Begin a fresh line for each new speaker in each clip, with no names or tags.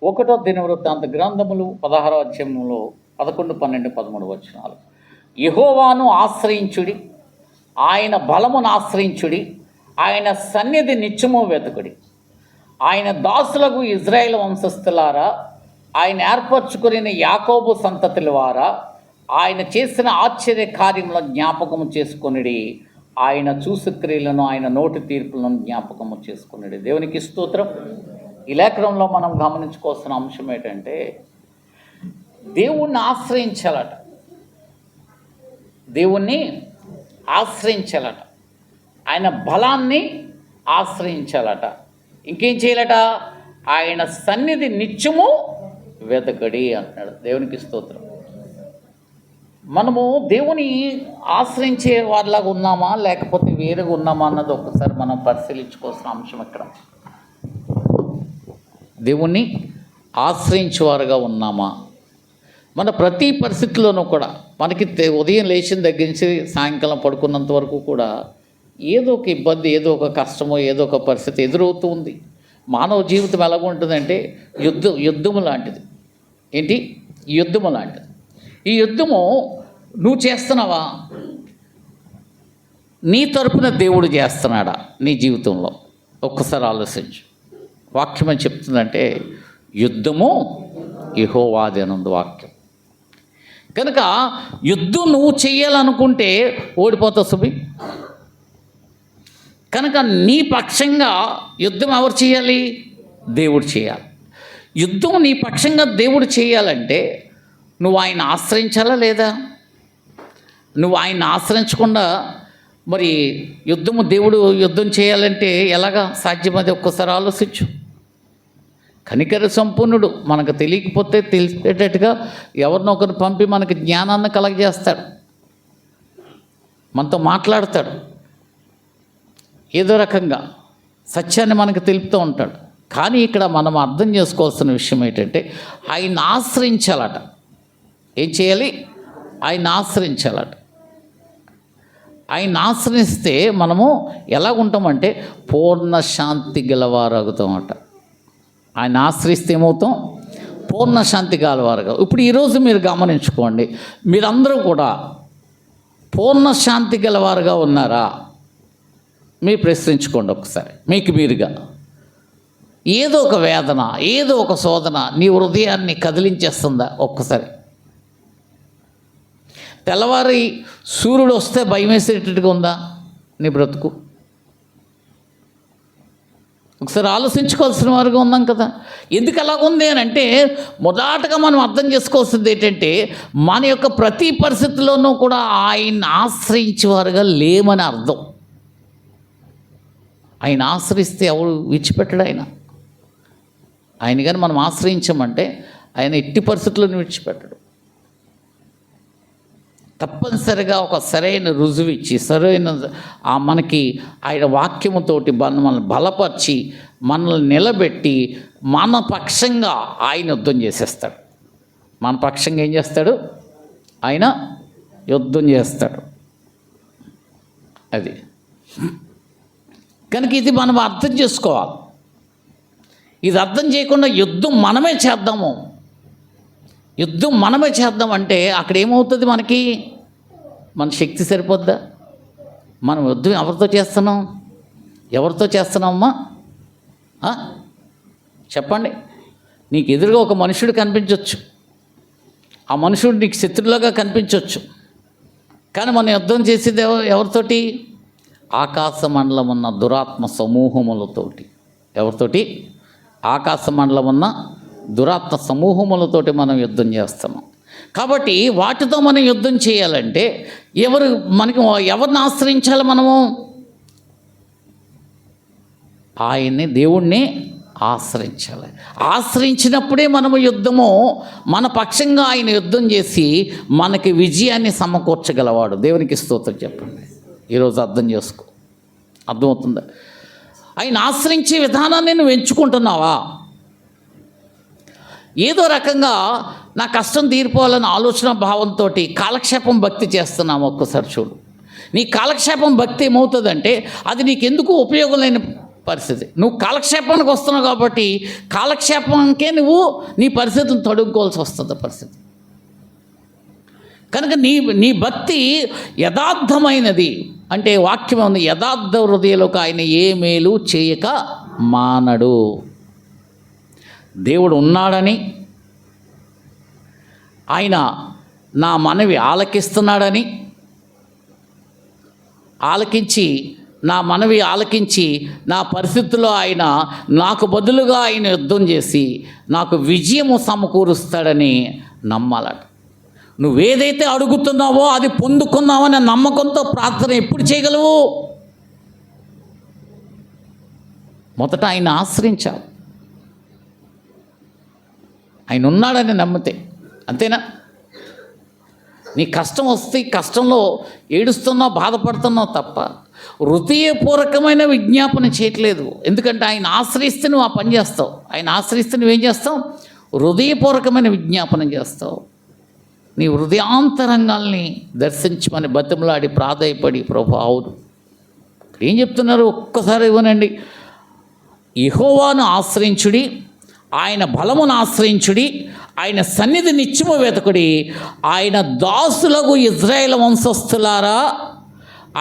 ఒకటో దినవృత్తాంత గ్రంథములు 16వ అధ్యాయములో 11, 12, 13 వచనాలు. యెహోవాను ఆశ్రయించుడి, ఆయన బలమును ఆశ్రయించుడి, ఆయన సన్నిధి నిత్యము వెతుకుడి. ఆయన దాసులకు ఇజ్రాయేల్ వంశస్థులారా, ఆయన ఏర్పరచుకుని యాకోబు సంతతుల వారా, ఆయన చేసిన ఆశ్చర్య కార్యములను జ్ఞాపకము చేసుకొనిడి. ఆయన చూసు క్రియలను, ఆయన నోటి తీర్పులను జ్ఞాపకము చేసుకొనిడి. దేవునికి స్తోత్రం. ఈ లేఖనంలో మనం గమనించుకోవాల్సిన అంశం ఏంటంటే, దేవుణ్ణి ఆశ్రయించాలట. దేవుణ్ణి ఆశ్రయించాలట, ఆయన బలాన్ని ఆశ్రయించాలట. ఇంకేం చేయాలట? ఆయన సన్నిధి నిత్యము వెతకడి అంటున్నాడు. దేవునికి స్తోత్రం. మనము దేవుని ఆశ్రయించే వారిలాగా ఉన్నామా, లేకపోతే వేరుగా ఉన్నామా అన్నది ఒకసారి మనం పరిశీలించుకోవాల్సిన అంశం ఇక్కడ. దేవుణ్ణి ఆశ్రయించేవారుగా ఉన్నామా? మన ప్రతి పరిస్థితిలోనూ కూడా మనకి ఉదయం లేచిన దగ్గర నుంచి సాయంకాలం పడుకున్నంత వరకు కూడా ఏదో ఒక ఇబ్బంది, ఏదో ఒక కష్టమో, ఏదో ఒక పరిస్థితి ఎదురవుతూ ఉంది. మానవ జీవితం ఎలాగ ఉంటుందంటే యుద్ధము లాంటిది. ఏంటి? యుద్ధము లాంటిది. ఈ యుద్ధము నువ్వు చేస్తున్నావా? నీ తరపున దేవుడు చేస్తున్నాడా నీ జీవితంలో? ఒక్కసారి ఆలోచించు. వాక్యం అని చెప్తుందంటే యుద్ధము యెహోవాది అని ఉంది వాక్యం. కనుక యుద్ధం నువ్వు చేయాలనుకుంటే ఓడిపోతావు సుమి. కనుక నీ పక్షంగా యుద్ధం ఎవరు చేయాలి? దేవుడు చేయాలి. యుద్ధం నీ పక్షంగా దేవుడు చేయాలంటే నువ్వు ఆయన ఆశ్రయించాలా లేదా? నువ్వు ఆయన ఆశ్రయించకుండా మరి దేవుడు యుద్ధం చేయాలంటే ఎలాగా సాధ్యమది? ఒక్కసారి ఆలోచించు. కనికర సంపూర్ణుడు. మనకు తెలియకపోతే తెలిసేటట్టుగా ఎవరినొకరిని పంపి మనకి జ్ఞానాన్ని కలగజేస్తాడు, మనతో మాట్లాడతాడు, ఏదో రకంగా సత్యాన్ని మనకు తెలుపుతూ ఉంటాడు. కానీ ఇక్కడ మనం అర్థం చేసుకోవాల్సిన విషయం ఏంటంటే ఆయన ఆశ్రయించాలట. ఏం చేయాలి? ఆయన ఆశ్రయించాలట. ఆయన ఆశ్రయిస్తే మనము ఎలా ఉంటామంటే పూర్ణ శాంతి గలవారవుతామట. ఆయన ఆశ్రయిస్తే ఏమవుతాం? పూర్ణ శాంతి గలవారుగా. ఇప్పుడు ఈరోజు మీరు గమనించుకోండి, మీరందరూ కూడా పూర్ణ శాంతి గలవారుగా ఉన్నారా? మీరు ప్రశ్నించుకోండి ఒకసారి మీకు మీరుగా. ఏదో ఒక వేదన, ఏదో ఒక శోధన నీ హృదయాన్ని కదిలించేస్తుందా? ఒక్కసారి తెల్లవారి సూర్యుడు వస్తే భయం వేసేటట్టుగా ఉందా నీ బ్రతుకు? ఒకసారి ఆలోచించుకోవాల్సిన వారుగా ఉన్నాం కదా. ఎందుకు అలాగుంది అని అంటే మొదటగా మనం అర్థం చేసుకోవాల్సింది ఏంటంటే మన యొక్క ప్రతి పరిస్థితిలోనూ కూడా ఆయన్ని ఆశ్రయించేవారుగా లేమని అర్థం. ఆయన ఆశ్రయిస్తే ఎవరు విడిచిపెట్టడు. ఆయన కానీ మనం ఆశ్రయించమంటే ఆయన ఎట్టి పరిస్థితులను విడిచిపెట్టడు. తప్పనిసరిగా ఒక సరైన రుజువు ఇచ్చి, సరైన మనకి ఆయన వాక్యముతోటి మనల్ని బలపరిచి, మనల్ని నిలబెట్టి మన పక్షంగా ఆయన యుద్ధం చేసేస్తాడు. మన పక్షంగా ఏం చేస్తాడు? ఆయన యుద్ధం చేస్తాడు. అది కనుక ఇది మనం అర్థం చేసుకోవాలి. ఇది అర్థం చేయకుండా యుద్ధం మనమే చేద్దాము, యుద్ధం మనమే చేద్దామంటే అక్కడ ఏమవుతుంది? మనకి మన శక్తి సరిపోద్దా? మనం యుద్ధం ఎవరితో చేస్తున్నాం? ఎవరితో చేస్తున్నామమ్మా? చెప్పండి. నీకు ఎదురుగా ఒక మనుషుడు కనిపించవచ్చు, ఆ మనుషుడు నీకు శత్రువులాగా కనిపించవచ్చు. కానీ మనం యుద్ధం చేసేది ఎవరితోటి? ఆకాశ మండలం ఉన్న దురాత్మ సమూహములతోటి. ఎవరితోటి? ఆకాశ మండలం ఉన్న దురాత్మ సమూహములతోటి మనం యుద్ధం చేస్తున్నాం. కాబట్టి వాటితో మనం యుద్ధం చేయాలంటే ఎవరిని ఆశ్రయించాలి? మనము ఆయన్ని, దేవుణ్ణి ఆశ్రయించాలి. ఆశ్రయించినప్పుడే మనము యుద్ధము మన పక్షంగా ఆయన యుద్ధం చేసి మనకి విజయాన్ని సమకూర్చగలవాడు. దేవునికి స్తోత్రం చెప్పండి. ఈరోజు అర్థం చేసుకో. అర్థమవుతుందా? ఆయన ఆశ్రయించే విధానాన్ని నువ్వు ఎంచుకుంటున్నావా? ఏదో రకంగా నా కష్టం తీరిపోవాలన్న ఆలోచన భావంతో కాలక్షేపం భక్తి చేస్తున్నాము. ఒక్కసారి చూడు, నీ కాలక్షేపం భక్తి ఏమవుతుందంటే అది నీకెందుకు ఉపయోగం లేని పరిస్థితి. నువ్వు కాలక్షేపానికి వస్తున్నావు కాబట్టి కాలక్షేపానికే నువ్వు నీ పరిస్థితులను తొడుక్కోవాల్సి వస్తుంది పరిస్థితి. కనుక నీ భక్తి యథార్థమైనది అంటే వాక్యం ఉంది, యథార్థ హృదయంలోకి ఆయన ఏ మేలు చేయక మానడు. దేవుడు ఉన్నాడని, ఆయన నా మనవి ఆలకిస్తున్నాడని, నా మనవి ఆలకించి నా పరిస్థితుల్లో ఆయన నాకు బదులుగా ఆయన యుద్ధం చేసి నాకు విజయము సమకూరుస్తాడని నమ్మాలట. నువ్వేదైతే అడుగుతున్నావో అది పొందుకున్నావనే నమ్మకంతో ప్రార్థన ఎప్పుడు చేయగలవు? మొదట ఆయన ఆశ్రయించావు, ఆయన ఉన్నాడని నమ్మితే. అంతేనా? నీ కష్టం వస్తే కష్టంలో ఏడుస్తున్నావు, బాధపడుతున్నావు తప్ప హృదయపూర్వకమైన విజ్ఞాపన చేయట్లేదు. ఎందుకంటే ఆయన ఆశ్రయిస్తే నువ్వు ఆ పని చేస్తావు. ఆయన ఆశ్రయిస్తే నువ్వేం చేస్తావు? హృదయపూర్వకమైన విజ్ఞాపనం చేస్తావు. నీ హృదయాంతరంగాల్ని దర్శించమని బతిమలాడి ప్రాధేయపడి, ప్రభు అవును ఏం చెప్తున్నారు ఒక్కసారి ఇవ్వనండి. యెహోవాను ఆశ్రయించుడి, ఆయన బలమును ఆశ్రయించుడి, ఆయన సన్నిధి నిత్యము వెతకుడి. ఆయన దాసులకు ఇజ్రాయేల్ వంశస్థులారా,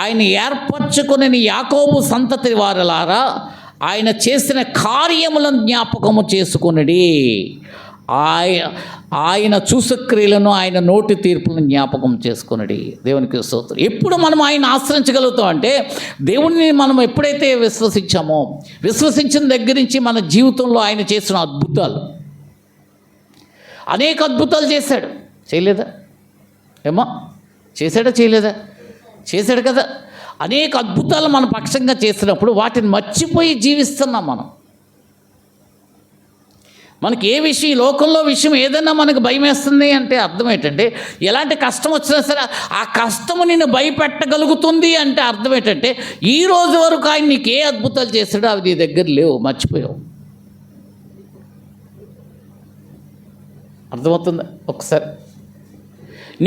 ఆయన ఏర్పరచుకుని యాకోబు సంతతి వారలారా, ఆయన చేసిన కార్యములను జ్ఞాపకము చేసుకునడి. ఆయన చూసక్రియలను, ఆయన నోటి తీర్పులను జ్ఞాపకం చేసుకునడి. దేవునికి స్తోత్రం. ఎప్పుడు మనం ఆయన ఆశ్రయించగలుగుతాం అంటే దేవుణ్ణి మనం ఎప్పుడైతే విశ్వసించామో, విశ్వసించిన దగ్గర నుంచి మన జీవితంలో ఆయన చేసిన అద్భుతాలు, అనేక అద్భుతాలు చేశాడు. చేయలేదా? ఏమో చేశాడా? చేయలేదా? చేశాడు కదా. అనేక అద్భుతాలు మన పక్షంగా చేసినప్పుడు వాటిని మర్చిపోయి జీవిస్తున్నాం మనం. మనకి ఏ విషయం, లోకంలో విషయం ఏదైనా మనకు భయం వేస్తుంది అంటే అర్థం ఏంటంటే, ఎలాంటి కష్టం వచ్చినా సరే ఆ కష్టము నిన్ను భయపెట్టగలుగుతుంది అంటే అర్థం ఏంటంటే, ఈ రోజు వరకు ఆయన నీకు ఏ అద్భుతాలు చేశాడో అవి నీ దగ్గర లేవు, మర్చిపోయావు. అర్థమవుతుందా? ఒకసారి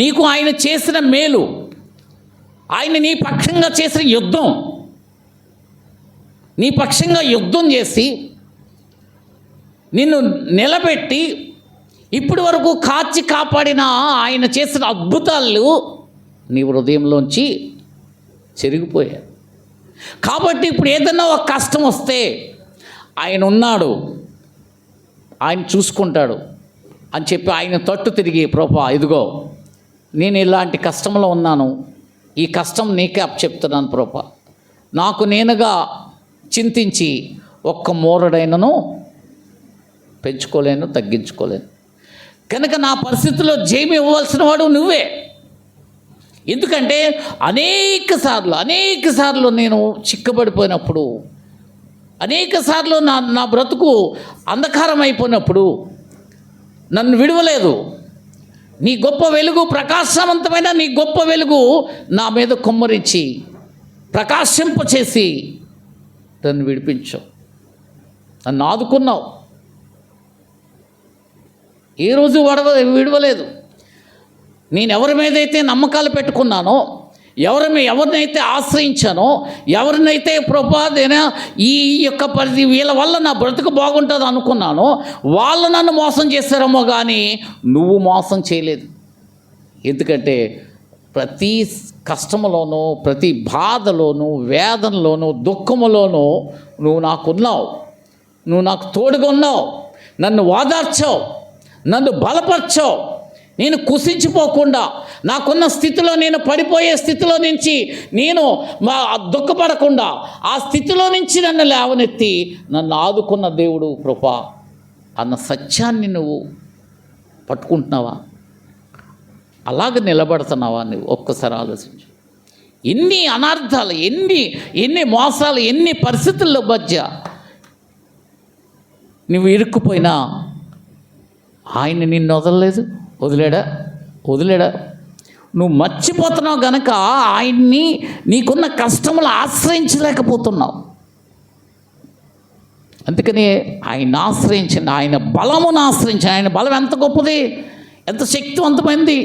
నీకు ఆయన చేసిన మేలు, ఆయన నీ పక్షంగా చేసిన యుద్ధం, నీ పక్షంగా యుద్ధం చేసి నిన్ను నిలబెట్టి ఇప్పటి వరకు కాచి కాపాడిన ఆయన చేసిన అద్భుతాలు నీ హృదయంలోంచి చెరిగిపోయాయి. కాబట్టి ఇప్పుడు ఏదన్నా ఒక కష్టం వస్తే ఆయన ఉన్నాడు, ఆయన చూసుకుంటాడు అని చెప్పి ఆయన తట్టు తిరిగి, ప్రభా ఇదిగో నేను ఇలాంటి కష్టంలో ఉన్నాను, ఈ కష్టం నీకే అప్పచెప్తున్నాను ప్రభా, నాకు నేనుగా చింతించి ఒక్క మూరడైనను పెంచుకోలేను, తగ్గించుకోలేను. కనుక నా పరిస్థితుల్లో జయం ఇవ్వవలసిన వాడు నువ్వే. ఎందుకంటే అనేక సార్లు నేను చిక్కబడిపోయినప్పుడు, అనేక సార్లు నా బ్రతుకు అంధకారం అయిపోయినప్పుడు నన్ను విడవలేదు. నీ గొప్ప వెలుగు, ప్రకాశవంతమైన నీ గొప్ప వెలుగు నా మీద కుమ్మరించి ప్రకాశింపచేసి నన్ను విడిపించావు, నన్ను ఆదుకున్నావు. ఏ రోజు విడవలేదు. నేను ఎవరి మీదైతే నమ్మకాలు పెట్టుకున్నానో, ఎవరినైతే ఆశ్రయించానో, ఎవరినైతే ప్రభాదేనా ఈ యొక్క పరిధి వీళ్ళ వల్ల నా బ్రతుకు బాగుంటుంది అనుకున్నానో, వాళ్ళు నన్ను మోసం చేశారేమో కానీ నువ్వు మోసం చేయలేదు. ఎందుకంటే ప్రతి కష్టములోనూ, ప్రతి బాధలోనూ, వేదనలోనూ, దుఃఖములోనూ నువ్వు నాకున్నావు, నువ్వు నాకు తోడుగా ఉన్నావు, నన్ను ఓదార్చావు, నన్ను బలపరచావు. నేను కుసించిపోకుండా నాకున్న స్థితిలో, నేను పడిపోయే స్థితిలో నుంచి నేను దుఃఖపడకుండా ఆ స్థితిలో నుంచి నన్ను లేవనెత్తి నన్ను ఆదుకున్న దేవుడు కృప అన్న సత్యాన్ని నువ్వు పట్టుకుంటున్నావా? అలాగ నిలబడుతున్నావా? నువ్వు ఒక్కసారి ఆలోచించు. ఎన్ని అనర్థాలు, ఎన్ని మోసాలు, ఎన్ని పరిస్థితుల్లో మధ్య నువ్వు ఇరుక్కుపోయినా ఆయన నిన్ను వదిలేడా? నువ్వు మర్చిపోతున్నావు గనక ఆయన్ని నీకున్న కష్టములు ఆశ్రయించలేకపోతున్నావు. అందుకని ఆయన ఆశ్రయించండి, ఆయన బలమును ఆశ్రయించండి. ఆయన బలం ఎంత గొప్పది, ఎంత శక్తివంతమైంది.